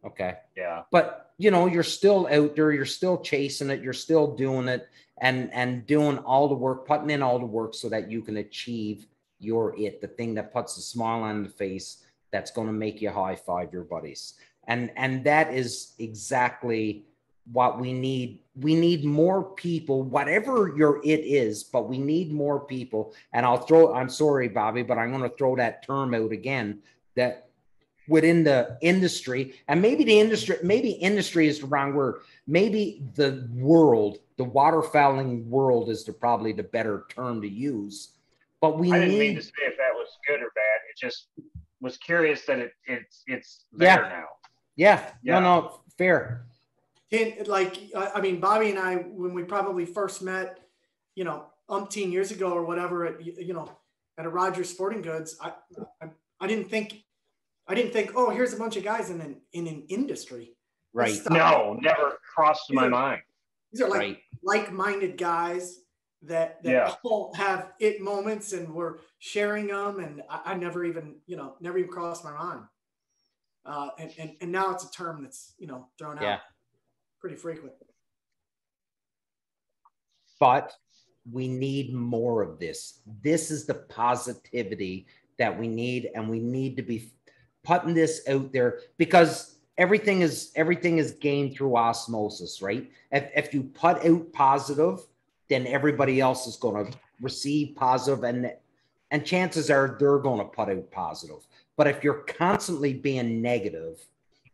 Okay. Yeah. But, you know, you're still out there. You're still chasing it. You're still doing it and doing all the work, putting in all the work so that you can achieve your it, the thing that puts a smile on the face, that's going to make you high five your buddies. And that is exactly what we need. We need more people, whatever your it is, but we need more people. And I'm sorry, Bobby, but I'm going to throw that term out again, that within the industry, and maybe industry is the wrong word. Maybe the world, the waterfowling world is probably the better term to use. But I didn't mean to say if that was good or bad. It just was curious that it's there now. Yeah. No, fair. Like, I mean, Bobby and I, when we probably first met, you know, umpteen years ago or whatever, at a Rogers Sporting Goods, I didn't think, oh, here's a bunch of guys in an industry. Right. No, never crossed my mind. These are like-minded guys that all have it moments, and we're sharing them. And I never even crossed my mind. And now it's a term that's, you know, thrown out pretty frequent. But we need more of this. This is the positivity that we need, and we need to be putting this out there, because everything is gained through osmosis, right? If you put out positive, then everybody else is going to receive positive, and chances are they're going to put out positive. But if you're constantly being negative,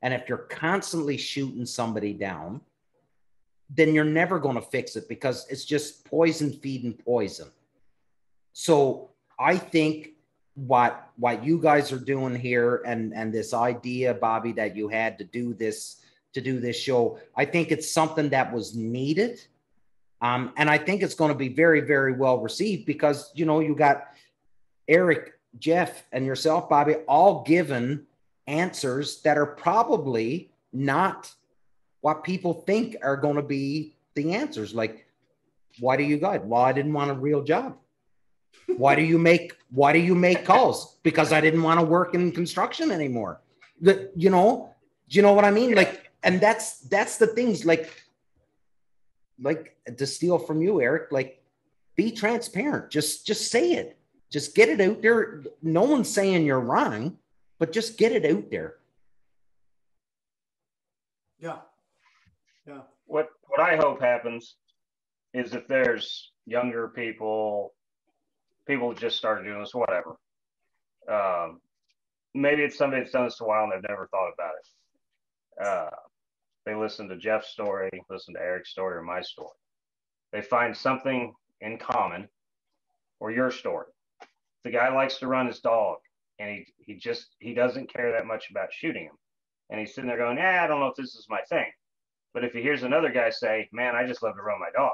and if you're constantly shooting somebody down, then you're never going to fix it, because it's just poison feeding poison. So I think what you guys are doing here, and this idea, Bobby, that you had to do this show, I think it's something that was needed. And I think it's going to be very, very well received, because, you know, you got Eric, Jeff, and yourself, Bobby, all given answers that are probably not what people think are going to be the answers. Like, why do you guide? Well, I didn't want a real job. Why do you make calls? Because I didn't want to work in construction anymore. You know what I mean? Like, and that's the things, like to steal from you, Eric, like, be transparent. Just say it. Just get it out there. No one's saying you're wrong, but just get it out there. Yeah. Yeah. What I hope happens is, if there's younger people just started doing this, whatever. Maybe it's somebody that's done this a while and they've never thought about it. They listen to Jeff's story, listen to Eric's story, or my story. They find something in common, or your story. The guy likes to run his dog, and he doesn't care that much about shooting him. And he's sitting there going, I don't know if this is my thing. But if he hears another guy say, man, I just love to run my dog,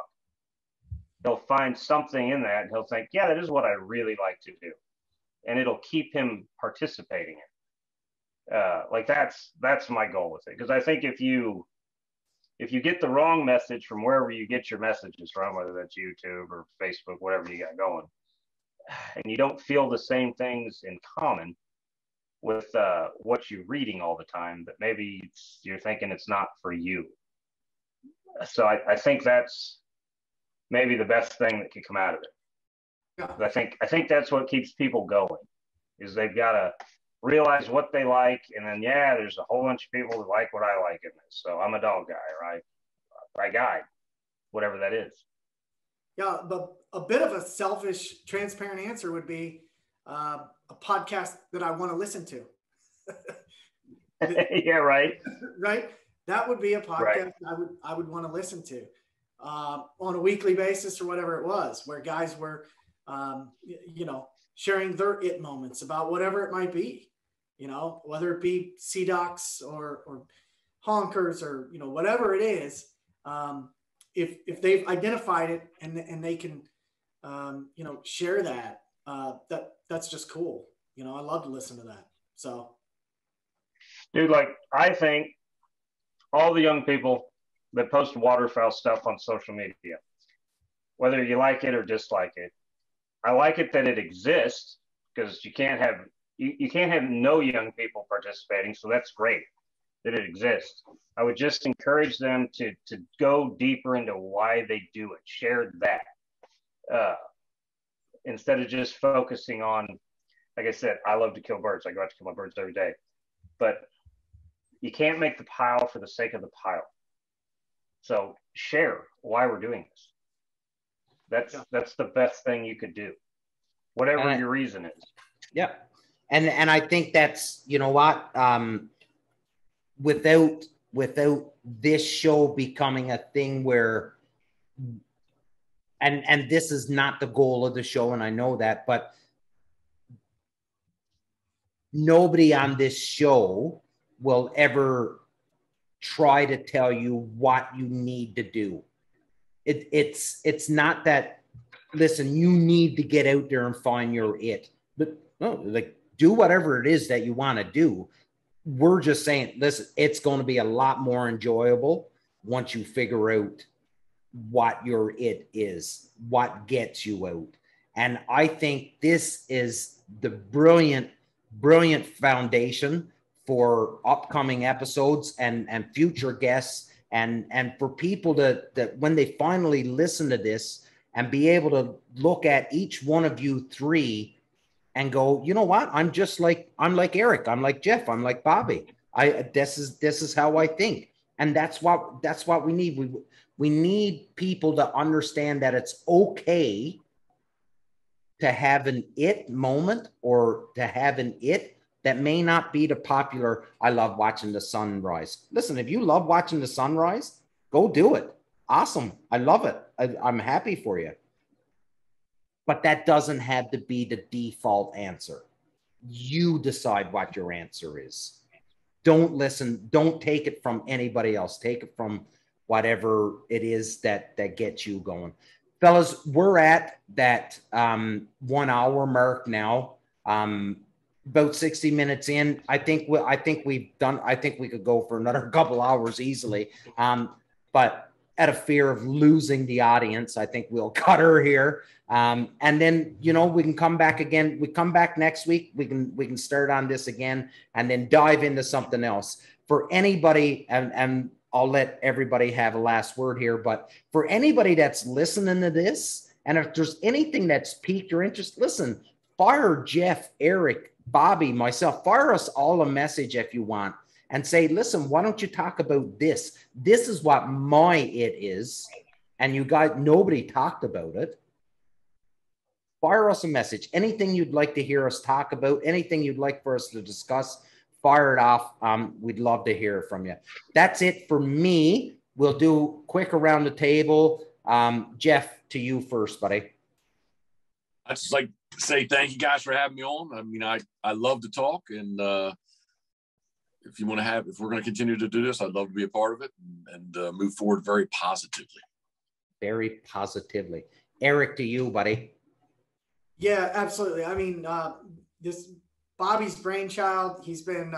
he'll find something in that, and he'll think, yeah, that is what I really like to do. And it'll keep him participating in it. Like, that's my goal with it. Because I think if you get the wrong message from wherever you get your messages from, whether that's YouTube or Facebook, whatever you got going, and you don't feel the same things in common with what you're reading all the time, that maybe you're thinking it's not for you. So I think that's maybe the best thing that could come out of it. Yeah. I think that's what keeps people going, is they've got to realize what they like, and then, there's a whole bunch of people that like what I like in this. So I'm a dog guy, right? I guide, whatever that is. Yeah, but a bit of a selfish, transparent answer would be a podcast that I want to listen to. Yeah, right. Right. That would be a podcast I would want to listen to on a weekly basis, or whatever it was, where guys were, sharing their it moments about whatever it might be, whether it be sea ducks or honkers, or, whatever it is. If they've identified it and they can, share that, that's just cool. I love to listen to that. So, dude, like, I think all the young people that post waterfowl stuff on social media, whether you like it or dislike it, I like it that it exists, because you can't have no young people participating. So that's great that it exists. I would just encourage them to go deeper into why they do it. Share that instead of just focusing on, like I said, I love to kill birds. I go out to kill my birds every day, but you can't make the pile for the sake of the pile. So share why we're doing this. That's the best thing you could do, whatever your reason is. Yeah. And I think that's, without this show becoming a thing where, and this is not the goal of the show, and I know that, but nobody on this show will ever try to tell you what you need to do. It's not that, listen, you need to get out there and find your it, but no, like, do whatever it is that you want to do. We're just saying, listen, it's going to be a lot more enjoyable once you figure out what your it is, what gets you out. And I think this is the brilliant foundation for upcoming episodes and future guests, and for people that when they finally listen to this and be able to look at each one of you three and go, you know what? I'm like Eric. I'm like Jeff. I'm like Bobby. This is how I think. And that's what we need. We need people to understand that it's okay to have an it moment, or to have an it that may not be the popular, I love watching the sunrise. Listen, if you love watching the sunrise, go do it. Awesome. I love it. I'm happy for you. But that doesn't have to be the default answer. You decide what your answer is. Don't listen. Don't take it from anybody else. Take it from whatever it is that gets you going. Fellas, we're at that 1 hour mark now. About 60 minutes in. I think we could go for another couple hours easily. But out of fear of losing the audience, I think we'll cut her here. And then, we can come back again. We come back next week. We can start on this again and then dive into something else. For anybody, and I'll let everybody have a last word here, but for anybody that's listening to this, and if there's anything that's piqued your interest, listen, fire Jeff, Eric, Bobby, myself, fire us all a message if you want and say, listen, why don't you talk about this? This is what my it is. And you guys, nobody talked about it. Fire us a message. Anything you'd like to hear us talk about, anything you'd like for us to discuss, fire it off. We'd love to hear from you. That's it for me. We'll do quick around the table. Jeff, to you first, buddy. I just like to say thank you guys for having me on. I mean, I love to talk, and if we're going to continue to do this, I'd love to be a part of it and move forward very positively. Very positively. Eric, to you, buddy. Yeah, absolutely. I mean, this Bobby's brainchild. He's been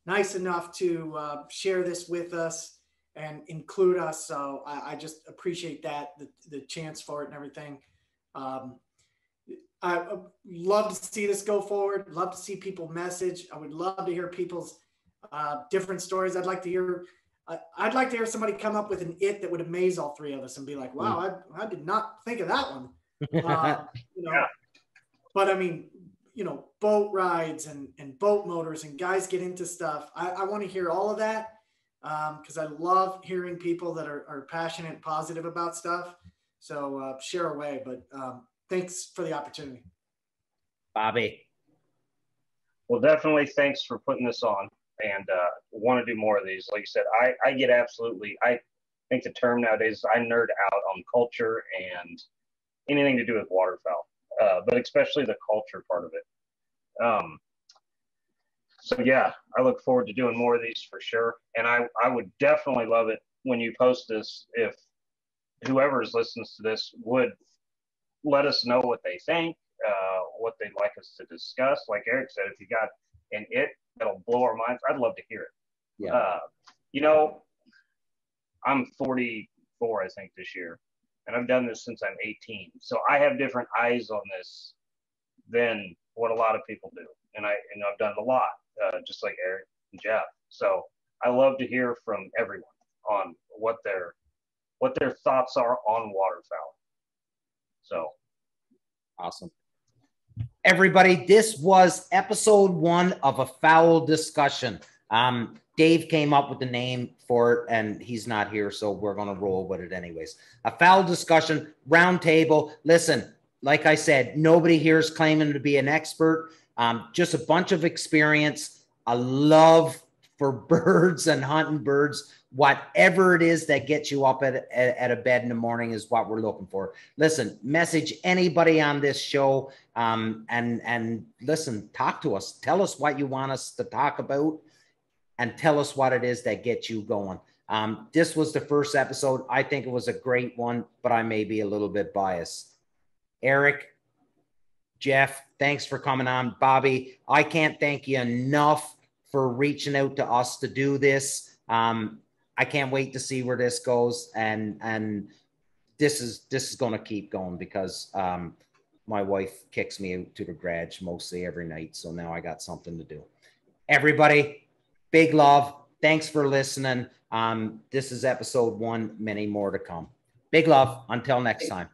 nice enough to share this with us and include us. So I just appreciate that, the chance for it and everything. I love to see this go forward. Love to see people message. I would love to hear people's different stories. I'd like to hear somebody come up with an it that would amaze all three of us and be like, wow, I did not think of that one. Yeah. But I mean, boat rides and boat motors and guys get into stuff. I want to hear all of that because I love hearing people that are passionate and positive about stuff. So share away, but thanks for the opportunity. Bobby. Well, definitely thanks for putting this on, and want to do more of these. Like you said, I get absolutely, I think the term nowadays is I nerd out on culture and anything to do with waterfowl, but especially the culture part of it. So yeah, I look forward to doing more of these for sure. And I would definitely love it when you post this, if whoever listens to this would let us know what they think, what they'd like us to discuss. Like Eric said, if you got an it that'll blow our minds, I'd love to hear it. Yeah. I'm 44, I think, this year, and I've done this since I'm 18. So I have different eyes on this than what a lot of people do. And I've done a lot, just like Eric and Jeff. So I love to hear from everyone on what their thoughts are on waterfowl. So awesome. Everybody, this was episode 1 of a Fowl Discussion. Dave came up with the name for it, and he's not here, so we're going to roll with it anyways. A Fowl Discussion, round table. Listen, like I said, nobody here is claiming to be an expert. Just a bunch of experience, a love for birds and hunting birds. Whatever it is that gets you up at a bed in the morning is what we're looking for. Listen, message anybody on this show, and listen, talk to us. Tell us what you want us to talk about, and tell us what it is that gets you going. This was the first episode. I think it was a great one, but I may be a little bit biased. Eric, Jeff, thanks for coming on. Bobby, I can't thank you enough for reaching out to us to do this. I can't wait to see where this goes, and this is going to keep going because my wife kicks me out to the garage mostly every night, so now I got something to do. Everybody, Big love. Thanks for listening. This is episode 1, many more to come. Big love. Until next time.